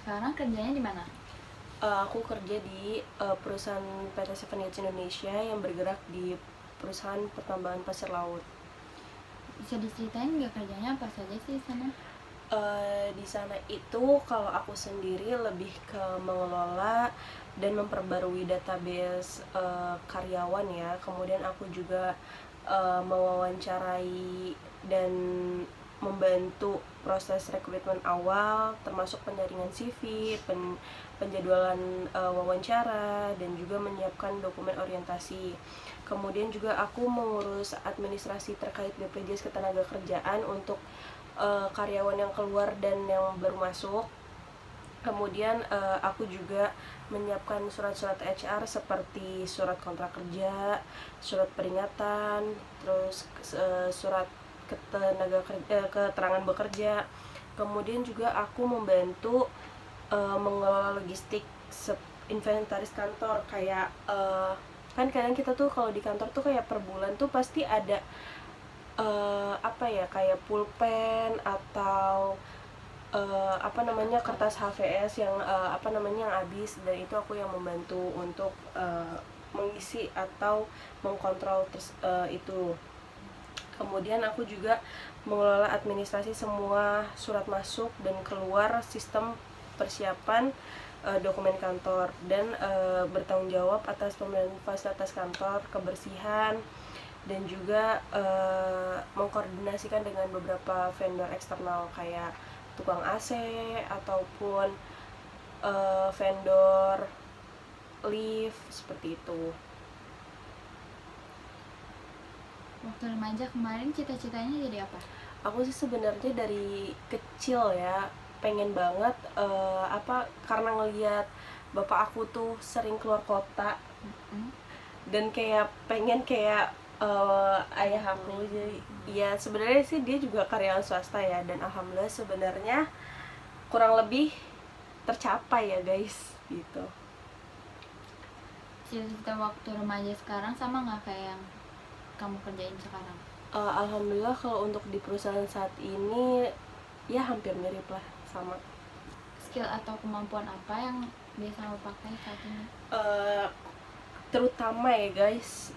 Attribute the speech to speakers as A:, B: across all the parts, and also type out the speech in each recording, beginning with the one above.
A: sekarang kerjanya di mana?
B: Aku kerja di perusahaan PT Seven Yachts Indonesia yang bergerak di perusahaan pertambangan pasir laut.
A: Bisa diceritain nggak kerjanya apa saja sih di sana?
B: Di sana itu kalau aku sendiri lebih ke mengelola dan memperbarui database karyawan ya. Kemudian aku juga mewawancarai dan membantu proses rekrutmen awal, termasuk penyaringan CV, penjadwalan wawancara, dan juga menyiapkan dokumen orientasi. Kemudian juga aku mengurus administrasi terkait BPJS Ketenagakerjaan untuk karyawan yang keluar dan yang baru masuk. Kemudian aku juga menyiapkan surat-surat HR seperti surat kontrak kerja, surat peringatan, terus surat keterangan bekerja. Kemudian juga aku membantu mengelola logistik inventaris kantor, kayak kan kadang kita tuh kalau di kantor tuh kayak per bulan tuh pasti ada kayak pulpen atau kertas HVS yang yang habis, dan itu aku yang membantu untuk mengisi atau mengkontrol itu. Kemudian aku juga mengelola administrasi semua surat masuk dan keluar, sistem persiapan dokumen kantor, dan bertanggung jawab atas pembelian fasilitas kantor, kebersihan, dan juga mengkoordinasikan dengan beberapa vendor eksternal kayak tukang AC ataupun vendor lift, seperti itu.
A: Waktu remaja kemarin cita-citanya jadi apa?
B: Aku sih sebenarnya dari kecil ya pengen banget karena ngelihat bapak aku tuh sering keluar kota, dan kayak pengen kayak ayah aku. Jadi ya sebenarnya sih dia juga karyawan swasta ya, dan alhamdulillah sebenarnya kurang lebih tercapai ya guys, gitu.
A: Cita-cita waktu remaja sekarang sama nggak kayak yang kamu kerjain sekarang?
B: Alhamdulillah kalau untuk di perusahaan saat ini ya hampir mirip lah, sama.
A: Skill atau kemampuan apa yang biasa kamu pakai saat ini?
B: Terutama ya guys,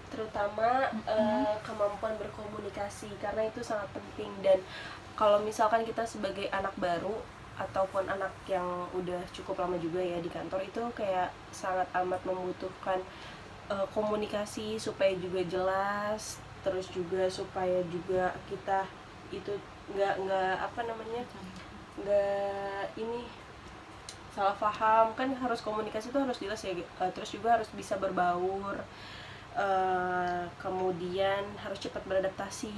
B: kemampuan berkomunikasi, karena itu sangat penting. Dan kalau misalkan kita sebagai anak baru ataupun anak yang udah cukup lama juga ya di kantor, itu kayak sangat amat membutuhkan komunikasi supaya juga jelas, terus juga supaya juga kita itu nggak salah paham. Kan harus komunikasi itu harus jelas ya, terus juga harus bisa berbaur, kemudian harus cepat beradaptasi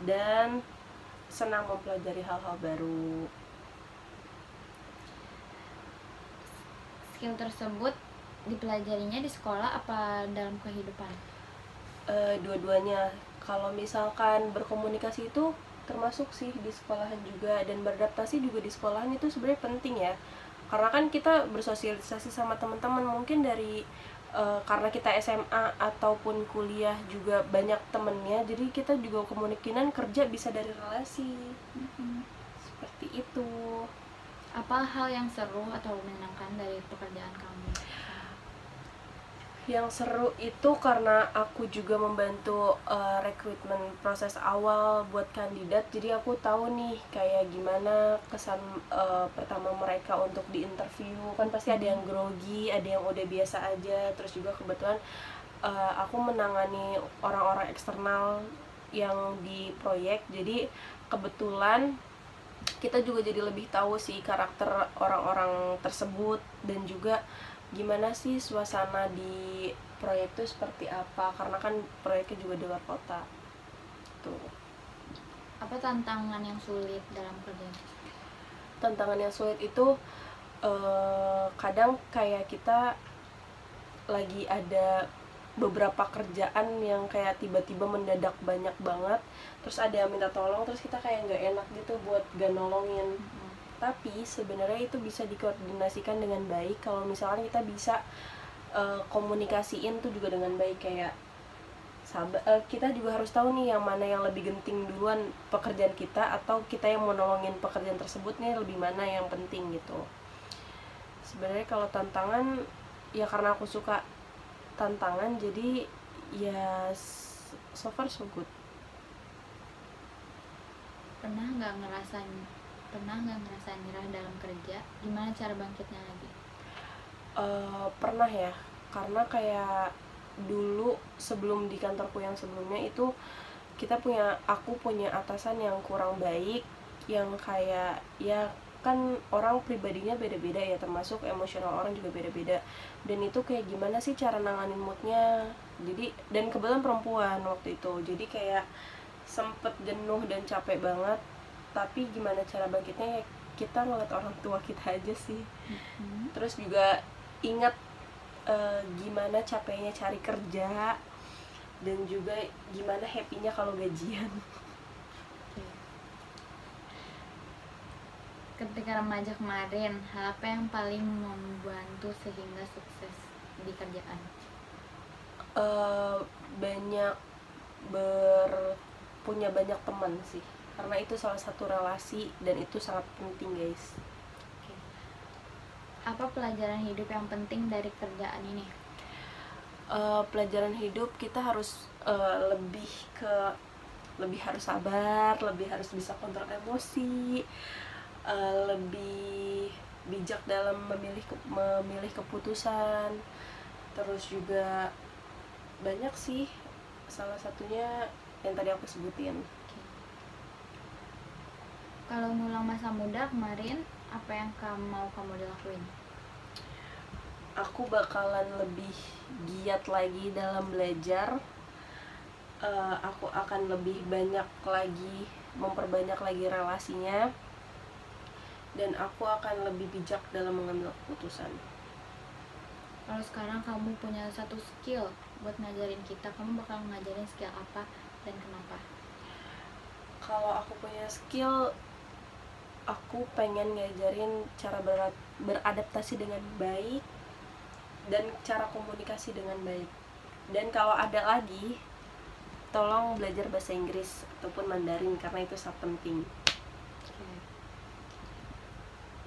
B: dan senang mempelajari hal-hal baru.
A: Skill tersebut dipelajarinya di sekolah apa dalam kehidupan?
B: Dua-duanya. Kalau misalkan berkomunikasi itu termasuk sih di sekolahan juga, dan beradaptasi juga di sekolahan itu sebenarnya penting ya, karena kan kita bersosialisasi sama teman-teman mungkin dari karena kita SMA ataupun kuliah juga banyak temennya, jadi kita juga kemungkinan kerja bisa dari relasi. Seperti itu.
A: Apa hal yang seru atau menyenangkan dari pekerjaan kamu?
B: Yang seru itu karena aku juga membantu rekrutmen proses awal buat kandidat, jadi aku tahu nih kayak gimana kesan pertama mereka untuk diinterview. Kan pasti ada yang grogi, ada yang udah biasa aja. Terus juga kebetulan aku menangani orang-orang eksternal yang di proyek, jadi kebetulan kita juga jadi lebih tahu sih karakter orang-orang tersebut, dan juga gimana sih suasana di proyek itu seperti apa, karena kan proyeknya juga di luar kota tuh.
A: Apa tantangan yang sulit dalam kerjaan?
B: Tantangan yang sulit itu kadang kayak kita lagi ada beberapa kerjaan yang kayak tiba-tiba mendadak banyak banget, terus ada yang minta tolong, terus kita kayak nggak enak gitu buat gak nolongin. Tapi sebenarnya itu bisa dikoordinasikan dengan baik kalau misalkan kita bisa komunikasiin tuh juga dengan baik, kayak sabar, kita juga harus tahu nih yang mana yang lebih genting duluan, pekerjaan kita atau kita yang mau nolongin pekerjaan tersebut nih, lebih mana yang penting gitu. Sebenarnya kalau tantangan ya karena aku suka tantangan, jadi ya so far so good.
A: Pernah nggak ngerasa nyerah dalam kerja? Gimana cara bangkitnya lagi?
B: Pernah ya, karena kayak dulu sebelum di kantorku yang sebelumnya itu aku punya atasan yang kurang baik, yang kayak ya kan orang pribadinya beda-beda ya, termasuk emosional orang juga beda-beda, dan itu kayak gimana sih cara nanganin moodnya. Jadi dan kebetulan perempuan waktu itu, jadi kayak sempet jenuh dan capek banget, tapi gimana cara bangkitnya ya kita ngeliat orang tua kita aja sih. Terus juga ingat gimana capeknya cari kerja, dan juga gimana happy-nya kalau gajian.
A: Ketika remaja kemarin, hal apa yang paling membantu sehingga sukses di kerjaan?
B: Banyak punya banyak teman sih, karena itu salah satu relasi dan itu sangat penting guys.
A: Apa pelajaran hidup yang penting dari kerjaan ini?
B: Pelajaran hidup kita harus lebih harus sabar, lebih harus bisa kontrol emosi, lebih bijak dalam memilih keputusan. Terus juga banyak sih, salah satunya yang tadi aku sebutin.
A: Kalau ngulang masa muda kemarin, apa yang mau kamu dilakuin?
B: Aku bakalan lebih giat lagi dalam belajar. Aku akan lebih banyak lagi memperbanyak lagi relasinya, dan aku akan lebih bijak dalam mengambil keputusan.
A: Kalau sekarang kamu punya satu skill buat ngajarin kita, kamu bakal ngajarin skill apa dan kenapa?
B: Kalau aku punya skill, aku pengen ngajarin cara beradaptasi dengan baik dan cara komunikasi dengan baik. Dan kalau ada lagi, tolong belajar bahasa Inggris ataupun Mandarin karena itu sangat penting.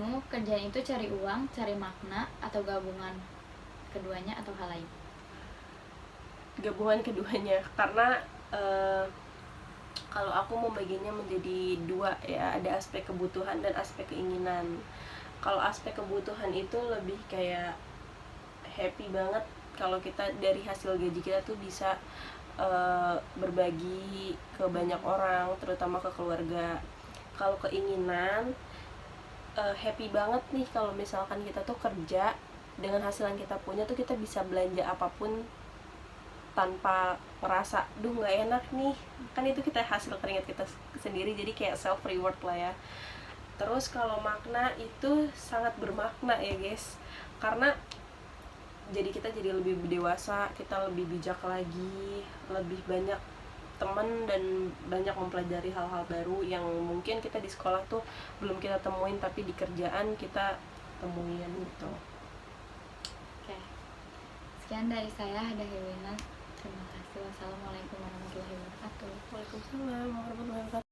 A: Kamu kerjaan itu cari uang, cari makna, atau gabungan keduanya atau hal lain?
B: Gabungan keduanya, karena kalau aku membaginya menjadi dua ya, ada aspek kebutuhan dan aspek keinginan. Kalau aspek kebutuhan itu lebih kayak happy banget kalau kita dari hasil gaji kita tuh bisa berbagi ke banyak orang, terutama ke keluarga. Kalau keinginan, happy banget nih kalau misalkan kita tuh kerja dengan hasil yang kita punya tuh kita bisa belanja apapun tanpa ngerasa duh nggak enak nih, kan itu kita hasil keringat kita sendiri, jadi kayak self reward lah ya. Terus kalau makna itu sangat bermakna ya guys, karena jadi kita jadi lebih dewasa, kita lebih bijak lagi, lebih banyak teman, dan banyak mempelajari hal-hal baru yang mungkin kita di sekolah tuh belum kita temuin tapi di kerjaan kita temuin gitu.
A: Oke. Sekian dari saya, Hada Helena. Terima kasih. Wassalamualaikum warahmatullahi wabarakatuh.
B: Waalaikumsalam warahmatullahi wabarakatuh.